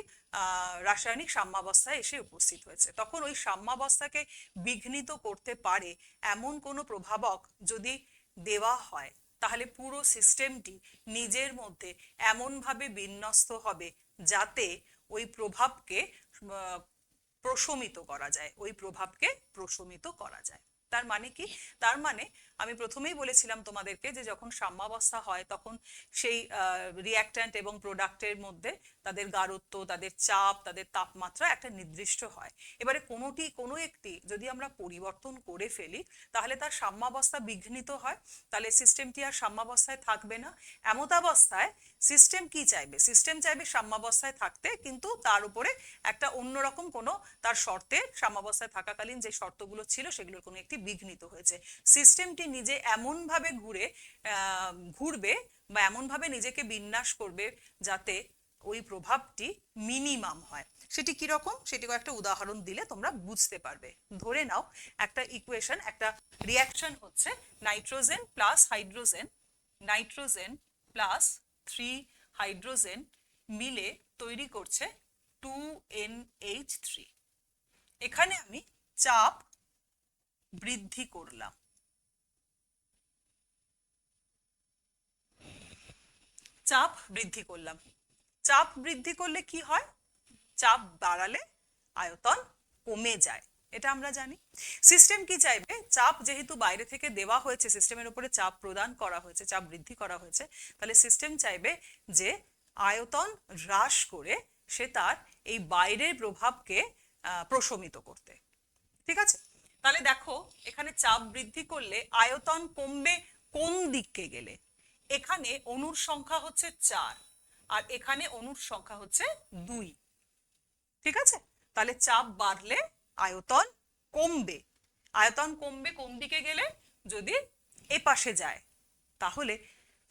Speaker 1: রাসায়নিক সাম্যাবস্থায় এসে উপস্থিত হয়েছে, তখন ওই সাম্যাবস্থাকে বিঘ্নিত করতে পারে এমন কোনো প্রভাবক যদি দেওয়া হয় তাহলে পুরো সিস্টেমটি নিজের মধ্যে এমনভাবে বিন্যস্ত হবে যাতে ওই প্রভাবকে প্রশমিত করা যায়, ওই প্রভাবকে প্রশমিত করা যায়। তার মানে কি? তার মানে আমি প্রথমেই বলেছিলাম তোমাদেরকে যে যখন সাম্যাবস্থা হয় তখন সেই রিঅ্যাক্ট্যান্ট এবং প্রোডাক্টের মধ্যে তাদের গাঢ়ত্ব, তাদের চাপ, তাদের তাপমাত্রা একটা নির্দিষ্ট হয়। এবারে কোনো একটি যদি আমরা পরিবর্তন করে ফেলি তাহলে তার সাম্যাবস্থা বিঘ্নিত হয়, তাহলে সিস্টেমটি আর সাম্যাবস্থায় থাকবে না। এমতাবস্থায় সিস্টেম কি চাইবে? সিস্টেম চাইবে সাম্যাবস্থায় থাকতে, কিন্তু তার উপরে একটা অন্যরকম কোনো তার শর্তে সাম্যাবস্থায় থাকাকালীন যে শর্তগুলো ছিল সেগুলোর কোনো একটি বিঘ্নিত হয়েছে। সিস্টেমটি নিজে এমনভাবে ঘুরবে বা এমনভাবে নিজেকে বিন্যাস করবে যাতে ওই প্রভাবটি মিনিমাম হয়। সেটি কিরকম? সেটিকে একটা উদাহরণ দিলে তোমরা বুঝতে পারবে। ধরে নাও একটা ইকুয়েশন, একটা রিঅ্যাকশন হচ্ছে nitrogen plus hydrogen, nitrogen plus 3 hydrogen মিলে তৈরি করছে 2NH3। এখানে আমি চাপ বৃদ্ধি করলাম। চাপ বৃদ্ধি করলাম। চাপ বৃদ্ধি করলে কি হয়? চাপ বাড়ালে আয়তন কমে যায়। এটা আমরা জানি। সিস্টেম কি চাইবে, চাপ যেহেতু বাইরে থেকে দেওয়া হয়েছে, সিস্টেমের উপরে চাপ প্রদান করা হয়েছে, চাপ বৃদ্ধি করা হয়েছে, তাহলে সিস্টেম চাইবে যে আয়তন হ্রাস করে সে তার এই বাইরের প্রভাবকে প্রশমিত করতে। ঠিক আছে, তাহলে দেখো এখানে চাপ বৃদ্ধি করলে আয়তন কমবে কোন দিকে গেলে? এখানে অণুর সংখ্যা হচ্ছে 4 আর এখানে অণুর সংখ্যা হচ্ছে 2। ঠিক আছে, তাহলে চাপ বাড়লে আয়তন কমবে। আয়তন কমবে কোন দিকে গেলে? যদি এ পাশে যায়, তাহলে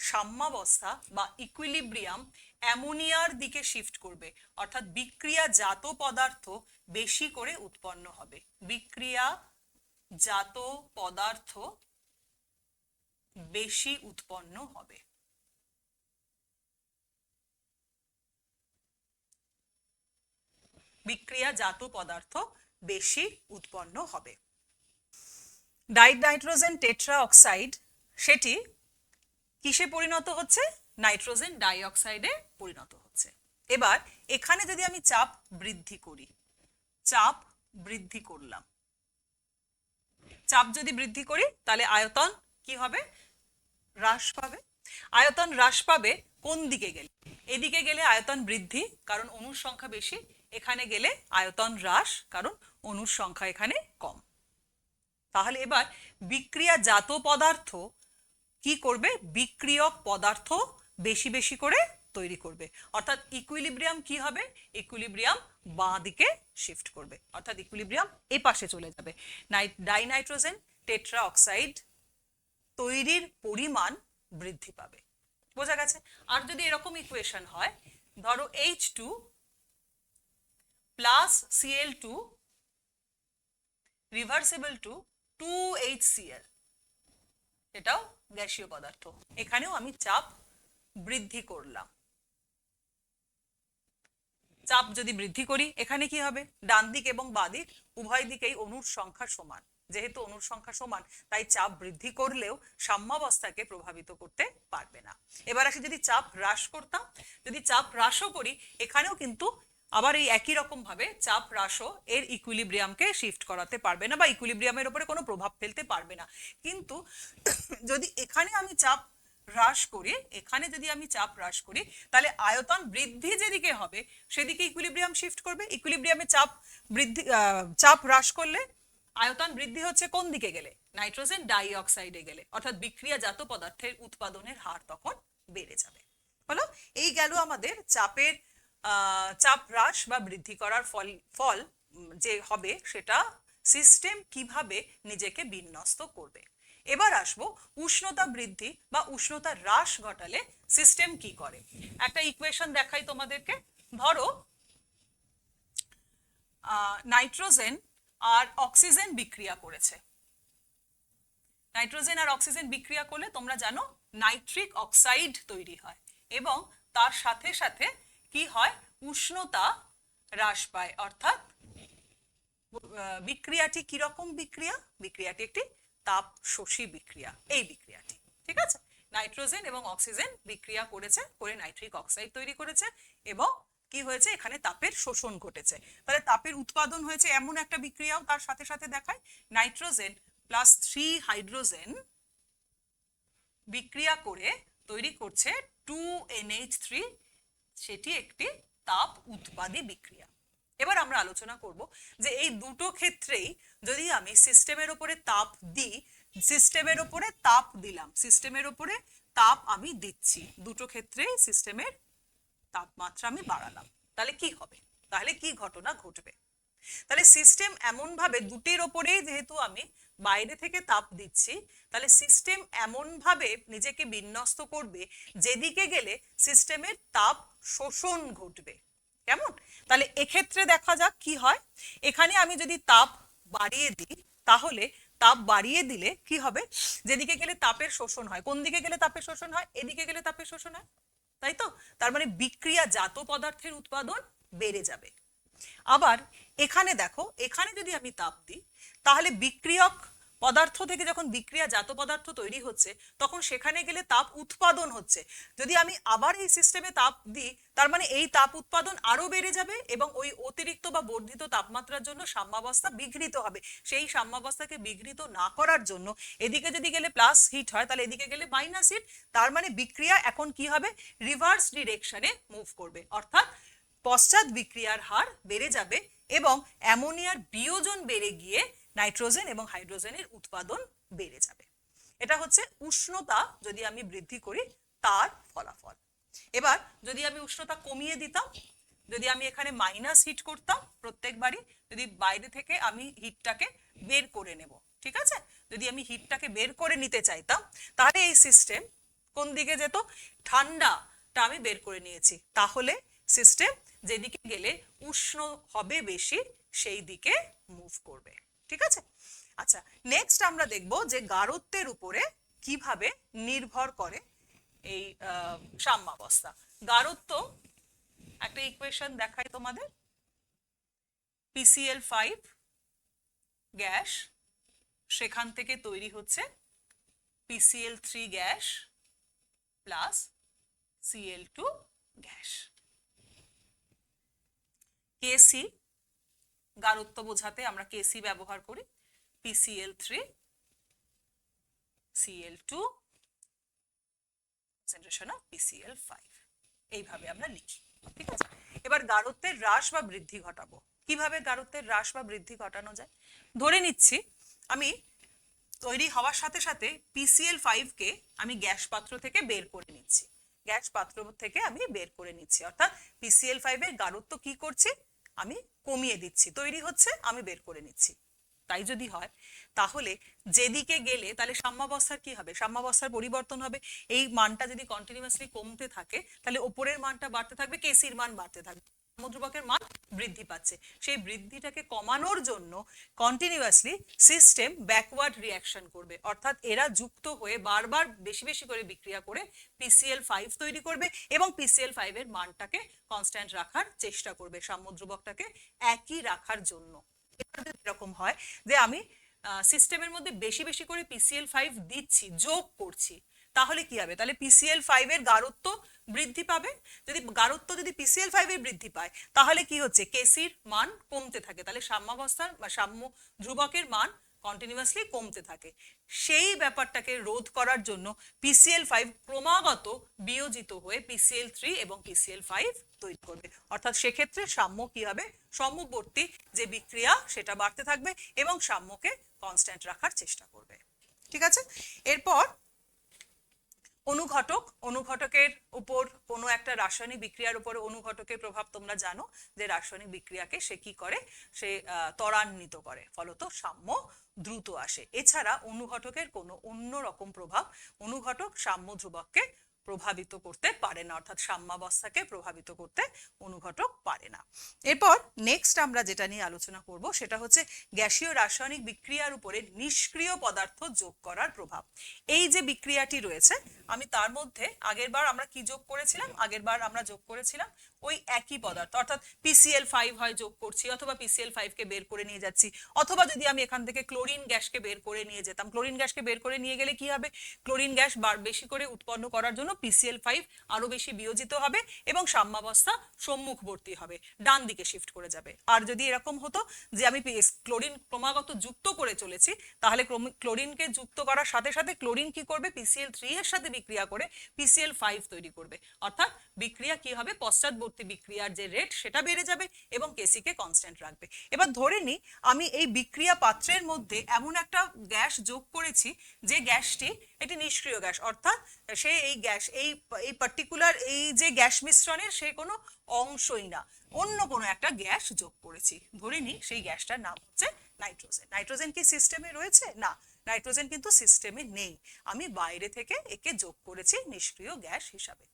Speaker 1: সাম্যাবস্থা বা ইকুইলিব্রিয়াম অ্যামোনিয়ার দিকে শিফট করবে, অর্থাৎ বিক্রিয়াজাত পদার্থ বেশি করে উৎপন্ন হবে। বিক্রিয়াজাত পদার্থ বেশি উৎপন্ন হবে। বিক্রিয়াজাত পদার্থ বেশি উৎপন্ন হবে। ডাইনাইট্রোজেন টেট্রা অক্সাইড সেটি কিসে পরিণত হচ্ছে? নাইট্রোজেন ডাইঅক্সাইডে পরিণত হচ্ছে। এবার এখানে যদি আমি চাপ বৃদ্ধি করি, চাপ বৃদ্ধি করলাম, চাপ যদি বৃদ্ধি করি তাহলে আয়তন কি হবে? হ্রাস পাবে। আয়তন হ্রাস পাবে কোন দিকে গেলে? এদিকে গেলে আয়তন বৃদ্ধি, কারণ অণুর সংখ্যা বেশি। এখানে গেলে আয়তন হ্রাস, কারণ অণুর সংখ্যা এখানে কম। তাহলে এবার বিক্রিয়াজাত পদার্থ কি করবে? বিক্রিয়ক পদার্থ বেশি বেশি করে তৈরি করবে, অর্থাৎ ইকুইলিব্রিয়াম কি হবে? ইকুইলিব্রিয়াম বাঁ দিকে শিফট করবে, অর্থাৎ ইকুইলিব্রিয়াম এই পাশে চলে যাবে। ডাইনাইট্রোজেন টেট্রা অক্সাইড তৈরির পরিমাণ বৃদ্ধি পাবে। বোঝা গেছে? আর যদি এরকম ইকুয়েশন হয়, ধরো H2 plus Cl2 reversible two 2HCl, এটাও গ্যাসীয় পদার্থ। এখানেও আমি চাপ বৃদ্ধি করলাম। চাপ যদি বৃদ্ধি করি এখানে কি হবে? ডান দিক এবং বাঁ দিক উভয় দিকেই অণুর সংখ্যা সমান। যেহেতু অণুর সংখ্যা সমান, তাই চাপ বৃদ্ধি করলেও সাম্যাবস্থাকে প্রভাবিত করতে পারবে না। এবার আসি যদি চাপ হ্রাস করতাম, যদি চাপ হ্রাসও করি এখানেও কিন্তু আবার এই একই রকম ভাবে চাপ হ্রাসও এর ইকুইলিব্রিয়ামকে শিফট করাতে পারবে না বা ইকুইলিব্রিয়ামের উপরে কোনো প্রভাব ফেলতে পারবে না। কিন্তু যদি এখানে আমি চাপ হ্রাস করি, এখানে যদি আমি চাপ হ্রাস করি, তাহলে আয়তন বৃদ্ধি যেদিকে হবে সেদিকে ইকুইলিব্রিয়াম শিফট করবে। ইকুইলিব্রিয়ামে চাপ বৃদ্ধি, চাপ হ্রাস করলে আয়তন বৃদ্ধি হচ্ছে কোন দিকে গেলে? নাইট্রোজেন ডাইঅক্সাইডে গেলে, অর্থাৎ বিক্রিয়াজাত পদার্থের উৎপাদনের হার তখন বেড়ে যাবে। হলো, এই গেল আমাদের চাপের চাপ হ্রাস বা বৃদ্ধি করার ফল যে হবে সেটা সিস্টেম কিভাবে নিজেকে বিন্যস্ত করবে। এবার আসবো উষ্ণতা বৃদ্ধি বা উষ্ণতা হ্রাস ঘটালে সিস্টেম কি করে। একটা ইকুয়েশন দেখাই তোমাদেরকে। ধরো নাইট্রোজেন আর অক্সিজেন বিক্রিয়া করেছে। নাইট্রোজেন আর অক্সিজেন বিক্রিয়া করলে তোমরা জানো নাইট্রিক অক্সাইড তৈরি হয় এবং তার সাথে সাথে কি হয়? উষ্ণতা হ্রাস পায়। অর্থাৎ বিক্রিয়াটি কিরকম বিক্রিয়া? বিক্রিয়াটি একটি তাপ শোষী বিক্রিয়া, এই বিক্রিয়াটি। ঠিক আছে, নাইট্রোজেন এবং অক্সিজেন বিক্রিয়া করেছে, করে নাইট্রিক অক্সাইড তৈরি করেছে এবং কি হয়েছে? এখানে তাপের শোষণ ঘটেছে। তাহলে তাপের উৎপাদন হয়েছে এমন একটা বিক্রিয়াও তার সাথে সাথে দেখায়। নাইট্রোজেন প্লাস 3 হাইড্রোজেন বিক্রিয়া করে তৈরি করছে 2NH3, সেটি একটি তাপ উৎপাদী বিক্রিয়া। এবার আমরা আলোচনা করব যে এই দুটো ক্ষেত্রেই যদি আমি সিস্টেমের উপরে তাপ দিই, সিস্টেমের উপরে তাপ দিলাম, সিস্টেমের উপরে তাপ আমি দিচ্ছি, দুটো ক্ষেত্রেই সিস্টেমের তাপমাত্রা আমি বাড়ালাম, তাহলে কি হবে? তাহলে কি ঘটনা ঘটবে? তাহলে সিস্টেম এমন ভাবে দুটির ওপরেই যেহেতু আমি বাইরে থেকে তাপ দিচ্ছি, তাহলে সিস্টেম এমন ভাবে নিজেকে বিন্যস্ত করবে যেদিকে গেলে সিস্টেমের তাপ শোষণ ঘটবে। কেমন? তাহলে এক্ষেত্রে দেখা যাক কি হয়। এখানে আমি যদি তাপ বাড়িয়ে দিই, তাহলে তাপ বাড়িয়ে দিলে কি হবে? যেদিকে গেলে তাপের শোষণ হয়, কোন দিকে গেলে তাপের শোষণ হয়? এদিকে গেলে তাপের শোষণ হয়, তাই তো? তার মানে বিক্রিয়াজাত পদার্থের উৎপাদন বেড়ে যাবে। আবার এখানে দেখো, এখানে যদি আমি তাপ দিই তাহলে বিক্রিয়ক পদার্থ থেকে যখন বিক্রিয়াজাত পদার্থ তৈরি হচ্ছে তখন সেখানে গেলে তাপ উৎপাদন হচ্ছে। যদি আমি আবার এই সিস্টেমে তাপ দিই তার মানে এই তাপ উৎপাদন আরো বেড়ে যাবে এবং ওই অতিরিক্ত বা বর্ধিত তাপমাত্রার জন্য সাম্যাবস্থা বিঘ্নিত হবে। সেই সাম্যাবস্থাকে বিঘ্নিত না করার জন্য এদিকে যদি গেলে প্লাস হিট হয় তাহলে এদিকে গেলে মাইনাস হিট, তার মানে বিক্রিয়া এখন কি হবে, রিভার্স ডিরেকশনে মুভ করবে, অর্থাৎ পশ্চাৎ বিক্রিয়ার হার বেড়ে যাবে এবং অ্যামোনিয়ার বিয়োজন বেড়ে গিয়ে নাইট্রোজেন এবং হাইড্রোজেনের উৎপাদন বেড়ে যাবে। এটা হচ্ছে উষ্ণতা যদি আমি বৃদ্ধি করি তার ফলাফল। এবার যদি আমি উষ্ণতা কমিয়ে দিতাম, যদি আমি এখানে মাইনাস হিট করতাম প্রত্যেকবারই, যদি বাইরে থেকে আমি হিটটাকে বের করে নেব, ঠিক আছে, যদি আমি হিটটাকে বের করে নিতে চাইতাম তাহলে এই সিস্টেম কোন দিকে যেত, ঠান্ডাটা আমি বের করে নিয়েছি, তাহলে সিস্টেম যেদিকে গেলে উষ্ণ হবে বেশি সেই দিকে মুভ করবে, ঠিক আছে। আচ্ছা, নেক্সট আমরা দেখব যে গাঢ়ত্বের উপরে কিভাবে নির্ভর করে এই সাম্যাবস্থা। গাঢ়ত্ব একটা ইকুয়েশন দেখাই তোমাদের, PCl5 গ্যাস, সেখান থেকে তৈরি হচ্ছে PCl3 gas plus Cl2 gas. Kc গাঢ়ত্ব বোঝাতে আমরা কেসি ব্যবহার করি, PCl3 Cl2 concentration of PCl5, এইভাবে আমরা লিখি, ঠিক আছে। এবার গাঢ়ত্বের হ্রাস বা বৃদ্ধি ঘটাবো। কিভাবে গাঢ়ত্বের হ্রাস বা বৃদ্ধি ঘটানো যায়, ধরে নিচ্ছি আমি তৈরি হওয়ার সাথে সাথে PCl5 কে আমি গ্যাস পাত্র থেকে বের করে নিচ্ছি, গ্যাস পাত্র থেকে আমি বের করে নিচ্ছি, অর্থাৎ PCl5 এর গাঢ়ত্ব কি করছি, আমি কমিয়ে দিচ্ছি, তৈরি হচ্ছে আমি বের করে নিচ্ছি। তাই যদি হয় তাহলে যেদিকে গেলে তাহলে সাম্যাবস্থার কি হবে, সাম্যাবস্থার পরিবর্তন হবে। এই মানটা যদি কন্টিনিউয়াসলি কমতে থাকে তাহলে উপরের মানটা বাড়তে থাকবে, কেসির মান বাড়তে থাকবে, সাম্যধ্রুবকের মান বৃদ্ধি পাচ্ছে। সেই বৃদ্ধিটাকে কমানোর জন্য কন্টিনিউয়াসলি সিস্টেম ব্যাকওয়ার্ড রিঅ্যাকশন করবে, অর্থাৎ এরা যুক্ত হয়ে বারবার বেশি বেশি করে বিক্রিয়া করে PCl5 তৈরি করবে এবং PCl5 এর মানটাকে কনস্ট্যান্ট রাখার চেষ্টা করবে, সাম্যধ্রুবকটাকে একই রাখার জন্য। এরকম হয় যে আমি সিস্টেমের মধ্যে বেশি বেশি করে PCl5 দিচ্ছি, যোগ করছি, তাহলে কি হবে, তাহলে PCl5 এর গাঢ়ত্ব বৃদ্ধি পাবে। যদি গাঢ়ত্ব যদি PCl5 এর বৃদ্ধি পায় তাহলে কি হচ্ছে, কেসির মান কমতে থাকে, তাহলে সাম্যাবস্থার বা সাম্য ধ্রুবকের মান কন্টিনিউয়াসলি কমতে থাকে। সেই ব্যাপারটাকে রোধ করার জন্য PCl5 ক্রমাগত বিয়োজিত হয়ে PCl3 এবং PCl5 তৈরি করবে, অর্থাৎ সেক্ষেত্রে সাম্য কি হবে, সম্মুখবর্তী যে বিক্রিয়া সেটা বাড়তে থাকবে এবং সাম্যকে কনস্ট্যান্ট রাখার চেষ্টা করবে, ঠিক আছে। এরপর অনুঘটক, অনুঘটকের উপর কোনো একটা রাসায়নিক বিক্রিয়ার উপরে অনুঘটকের প্রভাব তোমরা জানো যে রাসায়নিক বিক্রিয়াকে সে কি করে, সে ত্বরান্বিত করে, ফলত সাম্য দ্রুত আসে। এছাড়া অনুঘটকের কোনো অন্য রকম প্রভাব অনুঘটক সাম্য ধ্রুবককে প্রভাবিত করতে পারে না, অর্থাৎ সাম্যাবস্থাকে প্রভাবিত করতে অনুঘটক পারে না। এরপর নেক্সট আমরা যেটা নিয়ে আলোচনা করব সেটা হচ্ছে গ্যাসীয় রাসায়নিক বিক্রিয়ার উপরে নিষ্ক্রিয় পদার্থ যোগ করার প্রভাব। এই যে বিক্রিয়াটি রয়েছে আমি তার মধ্যে আগেরবার আমরা কি যোগ করেছিলাম, আগেরবার আমরা যোগ করেছিলাম ওই একই পদার্থ, অর্থাৎ PCl5 হয় যোগ করছি, অথবা PCl5 কে বের করে নিয়ে যাচ্ছি, অথবা যদি আমি এখান থেকে ক্লোরিন গ্যাসকে বের করে নিয়ে যেতাম, ক্লোরিন গ্যাসকে বের করে নিয়ে গেলে কি হবে, ক্লোরিন গ্যাস বেশি করে উৎপন্ন করার জন্য PCl5 আরো বেশি বিয়োজিত হবে এবং সাম্যাবস্থা সম্মুখবর্তী হবে, ডান দিকে শিফট করে যাবে। আর যদি এরকম হতো যে আমি ক্লোরিন ক্রমাগত যুক্ত করে চলেছি তাহলে ক্লোরিনকে যুক্ত করার সাথে সাথে ক্লোরিন কি করবে, PCl3 এর সাথে বিক্রিয়া করে PCl5 তৈরি করবে, অর্থাৎ বিক্রিয়া কি হবে, পশ্চাৎবর্তী বিক্রিয়ার যে রেট সেটা বেড়ে যাবে এবং কেসি কে কনস্ট্যান্ট রাখবে। এবার ধরে নি আমি এই বিক্রিয়া পাত্রের মধ্যে এমন একটা গ্যাস যোগ করেছি যে গ্যাসটি একটি নিষ্ক্রিয় গ্যাস, অর্থাৎ সে এই গ্যাস এই পার্টিকুলার এই যে গ্যাস মিশ্রণের সে কোনো অংশই না, অন্য কোনো একটা গ্যাস যোগ করেছি, ধরে নি সেই গ্যাসটার নাম হচ্ছে নাইট্রোজেন। নাইট্রোজেন কি সিস্টেমে রয়েছে, না, নাইট্রোজেন কিন্তু সিস্টেমে নেই, আমি বাইরে থেকে একে যোগ করেছি নিষ্ক্রিয় গ্যাস হিসাবে।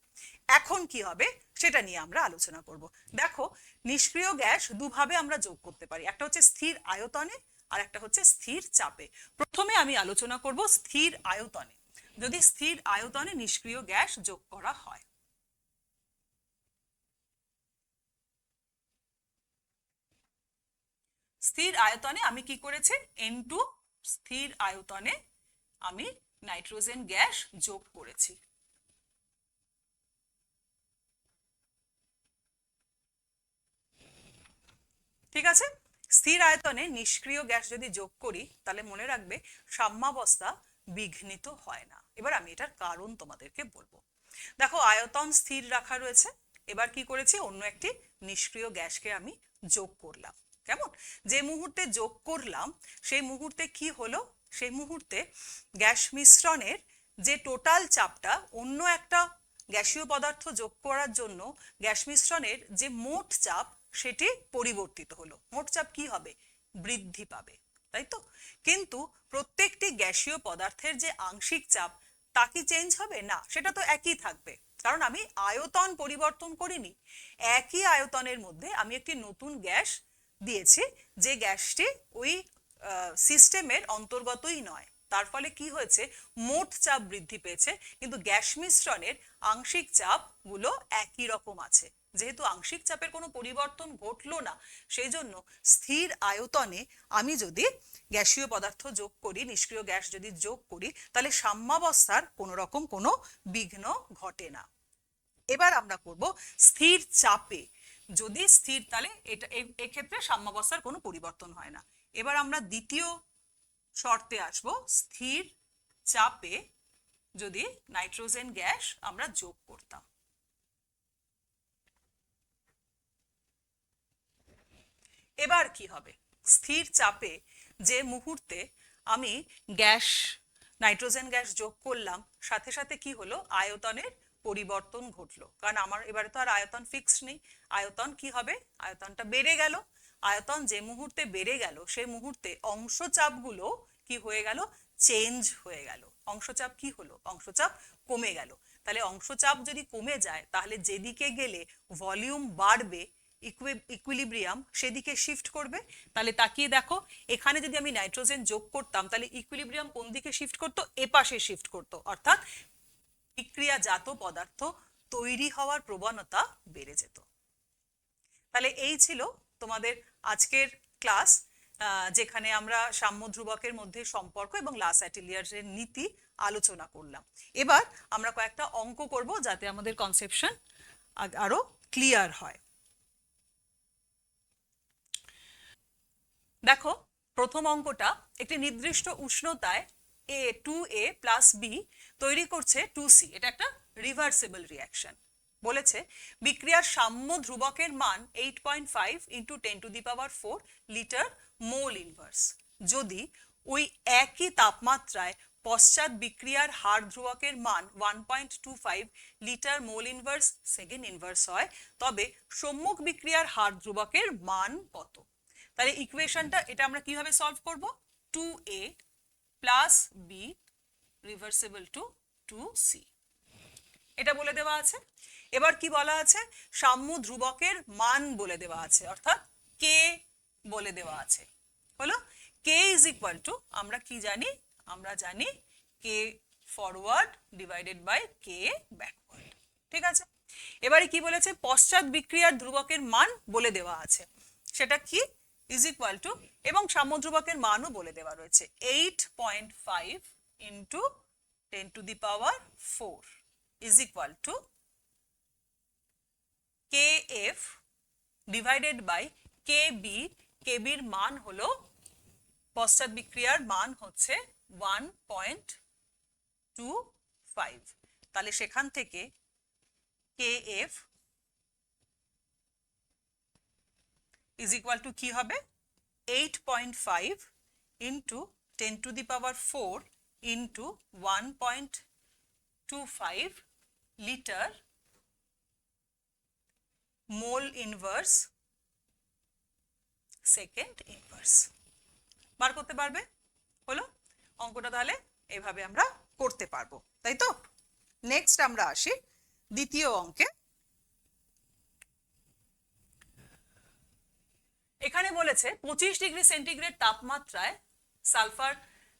Speaker 1: এখন কি হবে সেটা নিয়ে আমরা আলোচনা করব। দেখো, নিষ্ক্রিয় গ্যাস দুভাবে আমরা যোগ করতে পারি, একটা হচ্ছে স্থির আয়তনে আর একটা হচ্ছে স্থির চাপে। প্রথমে আমি আলোচনা করব স্থির আয়তনে, যদি স্থির আয়তনে নিষ্ক্রিয় গ্যাস যোগ করা হয়। স্থির আয়তনে আমি কি করেছি, N2 স্থির আয়তনে আমি নাইট্রোজেন গ্যাস যোগ করেছি। ঠিক আছে, স্থির আয়তনে নিষ্ক্রিয় গ্যাস যদি যোগ করি তাহলে মনে রাখবে সাম্যাবস্থা বিঘ্নিত হয় না। এবার আমি এটার কারণ তোমাদেরকে বলবো। দেখো, আয়তন স্থির রাখা রয়েছে, এবার কি করেছি, অন্য একটি নিষ্ক্রিয় গ্যাসকে আমি যোগ করলাম। কেমন? যে মুহূর্তে যোগ করলাম সেই মুহূর্তে কি হলো, সেই মুহূর্তে গ্যাস মিশ্রণের যে টোটাল চাপটা অন্য একটা গ্যাসীয় পদার্থ যোগ করার জন্য গ্যাস মিশ্রণের যে মোট চাপ সেটি পরিবর্তিত হলো। মোট চাপ কি হবে? বৃদ্ধি পাবে, তাই তো? কিন্তু প্রত্যেকটি গ্যাসীয় পদার্থের যে আংশিক চাপ তা কি চেঞ্জ হবে? না, সেটা তো একই থাকবে, কারণ আমি আয়তন পরিবর্তন করিনি। একই আয়তনের মধ্যে আমি একটি নতুন গ্যাস দিয়েছি, যে গ্যাসটি ওই সিস্টেমের অন্তর্গতই নয়। তার ফলে কি হয়েছে, মোট চাপ বৃদ্ধি পেয়েছে, কিন্তু গ্যাস মিশ্রণের আংশিক চাপগুলো একই রকম আছে। যেহেতু আংশিক চাপের কোনো পরিবর্তন ঘটলো না, সেই জন্য স্থির আয়তনে আমি যদি গ্যাসীয় পদার্থ যোগ করি, নিষ্ক্রিয় গ্যাস যদি যোগ করি, তাহলে সাম্যাবস্থার কোনো রকম কোনো বিঘ্ন ঘটে না। এবার আমরা করব স্থির চাপে যদি স্থির, তাহলে এটা এক্ষেত্রে সাম্যাবস্থার কোনো পরিবর্তন হয় না। এবার আমরা দ্বিতীয় শর্তে আসব, স্থির চাপে যদি নাইট্রোজেন গ্যাস আমরা যোগ করতাম। এবার কি হবে, স্থির চাপে যে মুহূর্তে আমি গ্যাস নাইট্রোজেন গ্যাস যোগ করলাম, সাথে সাথে কি হলো, আয়তনের পরিবর্তন ঘটলো। কারণ আমার এবারে তো আর আয়তন ফিক্সড নেই, আয়তন কি হবে, আয়তনটা বেড়ে গেল। আয়তন যে মুহূর্তে বেড়ে গেল সেই মুহূর্তে অংশচাপগুলো কি হয়ে গেল, চেঞ্জ হয়ে গেল। অংশচাপ কি হলো, অংশচাপ কমে গেল। তাহলে অংশচাপ যদি কমে যায় তাহলে যেদিকে গেলে ভলিউম বাড়বে, ইকুইলিব্রিয়াম সেদিকে শিফট করবে। তাহলে তাকিয়ে দেখো, এখানে যদি আমি নাইট্রোজেন যোগ করতাম তাহলে ইকুইলিব্রিয়াম কোন দিকে শিফট করতো, এপাশে শিফট করতো, অর্থাৎ বিক্রিয়াজাত পদার্থ তৈরি হওয়ার প্রবণতা বেড়ে যেত। তাহলে এই ছিল তোমাদের আজকের ক্লাস, যেখানে আমরা সাম্য ধ্রুবকের মধ্যে সম্পর্ক এবং লা স্যাটেলিয়ারের নীতি আলোচনা করলাম। এবার আমরা কয়েকটা অঙ্ক করব যাতে আমাদের কনসেপশন আরো ক্লিয়ার হয়। দেখো, প্রথম অঙ্কটা, একটি নির্দিষ্ট উষ্ণতায় A2A প্লাস B তৈরি করছে 2C। এটা একটা রিভার্সিবল রিঅ্যাকশন। বলেছে বিক্রিয়ার সাম্য ধ্রুবকের মান 8.5 ইন্টু 10⁴ লিটার মোল ইনভার্স। যদি ওই একই তাপমাত্রায় পশ্চাৎ বিক্রিয়ার হার ধ্রুবকের মান 1.25 litre mole inverse second inverse হয়, তবে সম্মুখ বিক্রিয়ার হার ধ্রুবকের মান কত? তাহলে ইকুয়েশনটা এটা আমরা কিভাবে সলভ করব, 2A plus B reversible two 2C, এটা বলে দেওয়া আছে। এবার কি বলা আছে, সাম্য ধ্রুবকের মান বলে দেওয়া আছে, অর্থাৎ K বলে দেওয়া আছে। হলো K ইজ ইকুয়াল টু, আমরা কি জানি, আমরা জানি K forward divided by K backward. ঠিক আছে, এবারে কি বলেছে, পশ্চাৎ বিক্রিয়ার ধ্রুবকের মান বলে দেওয়া আছে, সেটা কি, ইজ ইকুয়াল টু, এবং সাম্য ধ্রুবকের মানও বলে দেওয়া রয়েছে, 8.5 into 10⁴ is equal to KF divided by KB। KBর মান হলো, পশ্চাৎ বিক্রিয়ার মান হচ্ছে 1.25, তাহলে সেখান থেকে KF ইজ ইকুয়াল টু কি হবে, 8.5 into 10⁴ into 1.25 litre mole inverse second inverse. বার করতে পারবে? হলো অঙ্কটা, তাহলে এভাবে আমরা করতে পারবো, তাই তো? নেক্সট আমরা আসি দ্বিতীয় অঙ্কে। এখানে বলেছে 25°C তাপমাত্রায় সালফার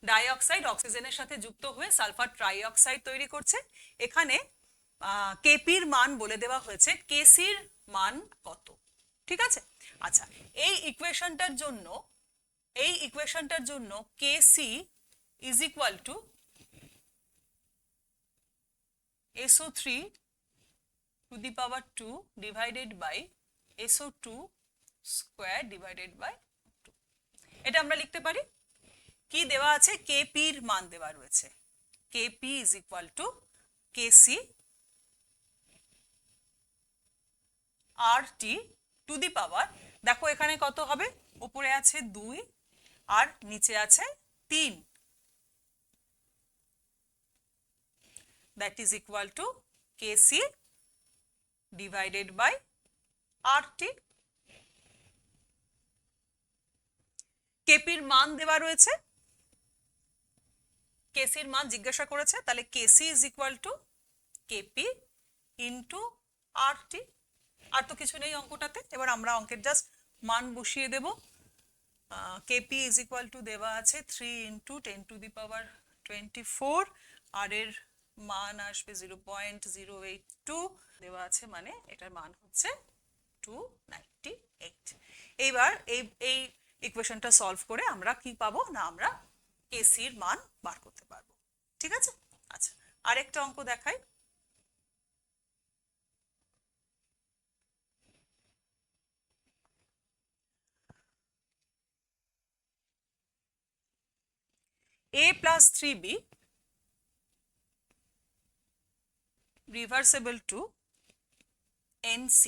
Speaker 1: ডাইঅক্সাইড অক্সিজেনের সাথে যুক্ত হয়ে সালফার ট্রাইঅক্সাইড তৈরি করছে। এখানে কেপির মান বলে দেওয়া হয়েছে, কেসির মান কত? ঠিক আছে, আচ্ছা, এই ইকুয়েশনটার জন্য এই ইকুয়েশনটার জন্য KC is equal to SO3 to the power 2 divided by SO2 square divided by 2। এটা আমরা লিখতে পারি কি দেওয়া আছে, KP এর মান দেওয়া রয়েছে, KP is equal to KC RT to the power, দেখো এখানে কত হবে, উপরে আছে 2 আর নিচে আছে 3, that is equal to KC divided by RT। KP এর মান দেওয়া রয়েছে, KC এর মান জিজ্ঞাসা করেছে, তাহলে KC is equal two KP into RT। আর তো কিছু নেই অঙ্কটাতে, এবার আমরা অঙ্কের জাস্ট মান বসিয়ে দেব। KP ইজ ইকুয়াল টু দেওয়া আছে 3 ইন্টু 10 টু দি পাওয়ার 24, আর এর মান আসবে 0.082 দেওয়া আছে, মানে এটার মান হচ্ছে 298। এইবার এই ইকুয়েশনটা সলভ করে আমরা কি পাবো না, আমরা KC এর মান বার করতে পারবো। ঠিক আছে, আচ্ছা আরেকটা অঙ্ক দেখাই। A plus 3B reversible to NC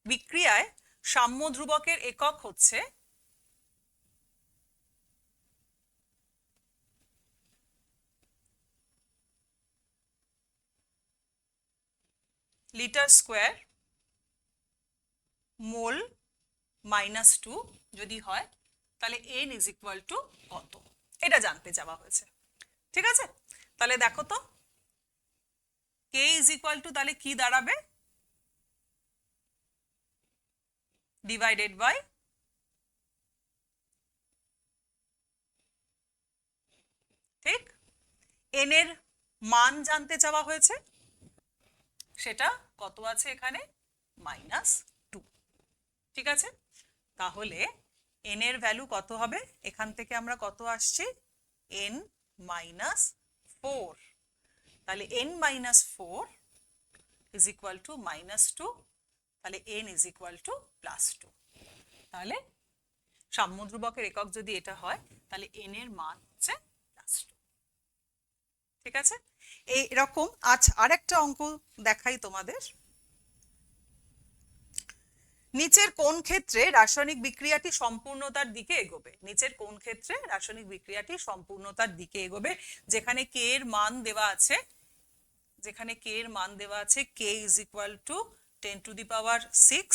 Speaker 1: বিক্রিয়ায় সাম্য ধ্রুবকের একক হচ্ছে লিটার স্কোয়ার মোল -2 যদি হয় তাহলে n ইজ ইকুয়াল টু কত, এটা জানতে চাওয়া হয়েছে। ঠিক আছে, তাহলে দেখো তো k ইজ ইকুয়াল টু তাহলে কি দাঁড়াবে, ডিভাইডেড বাই ঠিক n এর মান জানতে চাওয়া হয়েছে, সেটা কত আছে এখানে -2। ঠিক আছে, তাহলে n এর ভ্যালু কত হবে, এখান থেকে আমরা কত আসছে n -4, তাহলে n -4 ইজ ইকুয়াল টু -2, তাহলে n ইজ ইকুয়াল টু +2। তাহলে সাম্য ধ্রুবকের একক যদি এটা হয় তাহলে n এর মান হচ্ছে +2। ঠিক আছে, এইরকম আচ্ছা আরেকটা অঙ্ক দেখাই তোমাদের। নিচের কোন ক্ষেত্রে রাসায়নিক বিক্রিয়াটি সম্পূর্ণতার দিকে এগোবে, নিচের কোন ক্ষেত্রে রাসায়নিক বিক্রিয়াটি সম্পূর্ণতার দিকে এগোবে, যেখানে k এর মান দেওয়া আছে, যেখানে k এর মান দেওয়া আছে k is equal to 10 to the power 6,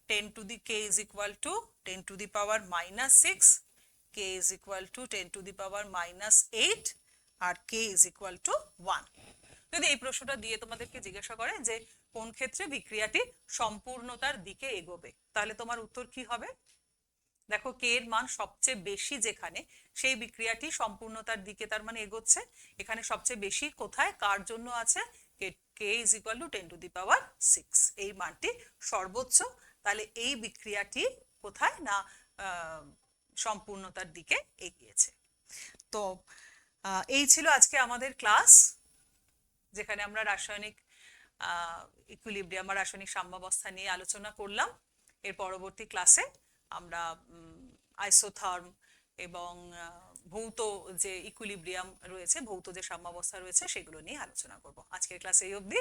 Speaker 1: 10 to the k is equal to 10 to the power -6, k is equal to 10 to the power -8 আর k ইজ ইকুয়াল টু 1। যদি এই প্রশ্নটা দিয়ে তোমাদেরকে জিজ্ঞাসা করে যে কোন ক্ষেত্রে বিক্রিয়াটি সম্পূর্ণতার দিকে এগোবে, তাহলে তোমার উত্তর কি হবে, দেখো k এর মান সবচেয়ে বেশি যেখানে, সেই বিক্রিয়াটি সম্পূর্ণতার দিকে তার মানে এগোচ্ছে। এখানে সবচেয়ে বেশি কোথায় কার জন্য আছে, k is equal to 10 to the power 6, এই মানটি সর্বোচ্চ, তাহলে এই বিক্রিয়াটি কোথায় না সম্পূর্ণতার দিকে এগিয়েছে। তো এই ছিল আজকে আমাদের ক্লাস, যেখানে আমরা রাসায়নিক ইকুইলিব্রিয়াম বা রাসায়নিক সাম্যাবস্থা নিয়ে আলোচনা করলাম। এর পরবর্তী ক্লাসে আমরা আইসোথার্ম এবং ভৌত যে ইকুইলিব্রিয়াম রয়েছে, ভৌত যে সাম্যাবস্থা রয়েছে, সেগুলো নিয়ে আলোচনা করব। আজকের ক্লাসে এই অবধি।